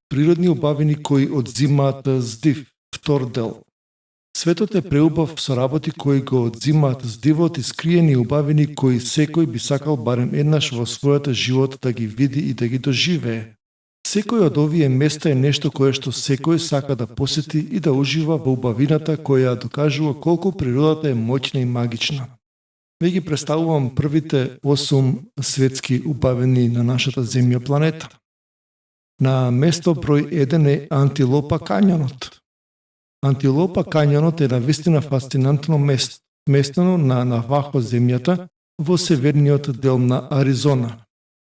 Природни убавини кои одзимаат здив. Втор дел. Светот е преубав со работи кои го одзимаат здивот и скриени убавини кои секој би сакал барем еднаш во својата живот да ги види и да ги доживее. Секој од овие места е нешто кое што секој сака да посети и да ужива во убавината која докажува колку природата е моќна и магична. Ве ги представувам првите 8 светски убавини на нашата земја планета. На место број 1 е Антилопа кањонот. Антилопа кањонот е навистина фасцинантно место, сместено на Навахо земјата во северниот дел на Аризона.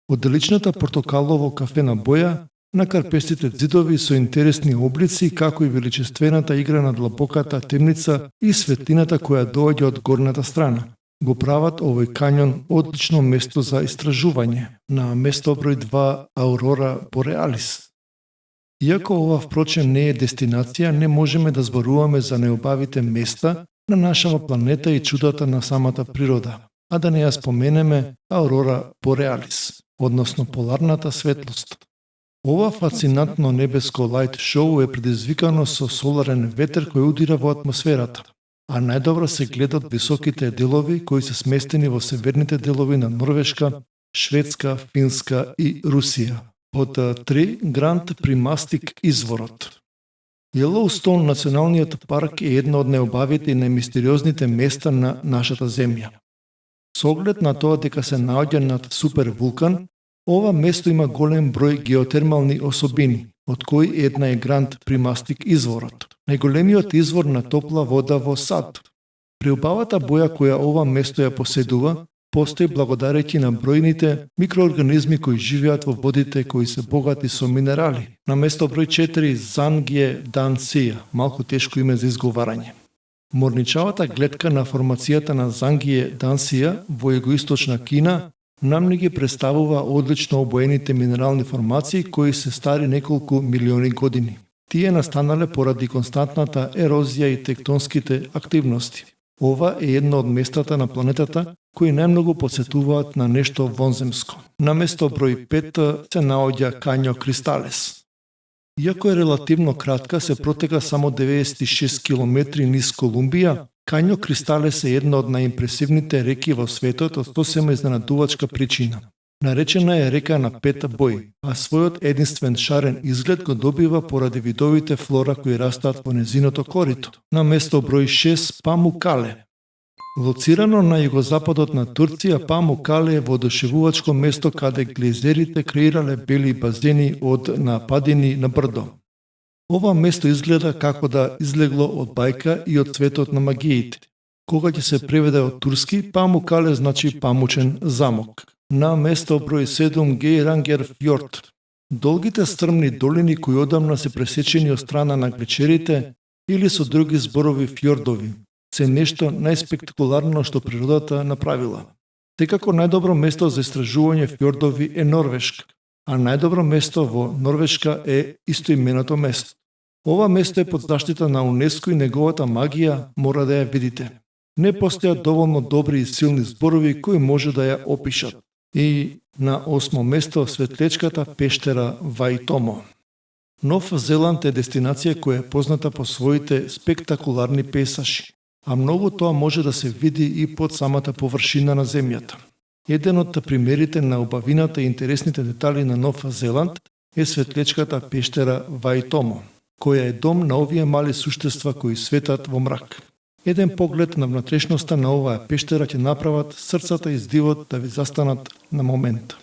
Од деличната портокалово кафена боја, на карпестите ѕидови со интересни облици, како и величествената игра на длабоката темница и светлината која доаѓа од горната страна, го прават овој кањон одлично место за истражување. На место број 2 Аурора Бореалис. Иако ова впрочем не е дестинација, не можеме да зборуваме за неубавите места на нашава планета и чудата на самата природа, а да не ја споменеме Аурора Бореалис, односно поларната светлост. Ова фасцинантно небеско лајт шоу е предизвикано со соларен ветер кој удира во атмосферата, а најдобро се гледат високите делови кои се сместени во северните делови на Норвешка, Шведска, Финска и Русија. Од 3 Гранд Примастик изворот. Йелоустоун националниот парк е едно од необавите и најмистериозните места на нашата земја. Со оглед на тоа дека се наоѓа над супервулкан, ова место има голем број геотермални особини, од кои една е Гранд Примастик изворот, најголемиот извор на топла вода во САД. Преубавата боја која ова место ја поседува, постои благодарејќи на бројните микроорганизми кои живеат во водите кои се богати со минерали. На место број 4 Зангје Дансија, малку тешко име за изговарање. Морничавата гледка на формацијата на Зангје Дансија во југоисточна Кина нам ни ги представува одлично обоените минерални формации кои се стари неколку милиони години. Тие настанале поради константната ерозија и тектонските активности. Ова е едно од местата на планетата кои најмногу посетуваат на нешто вонземско. На место број 5 се наоѓа Кањо Кристалес. Иако е релативно кратка, се протека само 96 км низ Колумбија, Кањо Кристалес е една од најимпресивните реки во светот од сосема изненадувачка причина. Наречена е река на 5 бој, а својот единствен шарен изглед го добива поради видовите флора кои растаат во незиното корито. На место број 6 Памукале. Лоцирано на југозападот на Турција, Памукале е воодушевувачко место каде глезерите креирале бели базени од нападини на брдо. Ова место изгледа како да излегло од бајка и од светот на магиите. Кога ќе се преведе од турски, Памукале значи памучен замок. На место број 7 Гејрангер фјорд. Долгите стрмни долини кои одамна се пресечени од страна на глечерите или со други зборови фјордови, се нешто најспектакуларно што природата направила. Секако најдобро место за истражување фјордови е Норвешка, а најдобро место во Норвешка е истоименото место. Ова место е под заштита на УНЕСКО и неговата магија мора да ја видите. Не постојат доволно добри и силни зборови кои може да ја опишат. И на 8 место светлечката пештера Ваитомо. Нов Зеланд е дестинација која е позната по своите спектакуларни пейсажи, а многу тоа може да се види и под самата површина на земјата. Еден од примерите на убавината и интересните детали на Нов Зеланд е светлечката пештера Ваитомо, која е дом на овие мали суштества кои светат во мрак. Еден поглед на внатрешноста на оваа пештера ќе направат срцата и здивот да ви застанат на момент.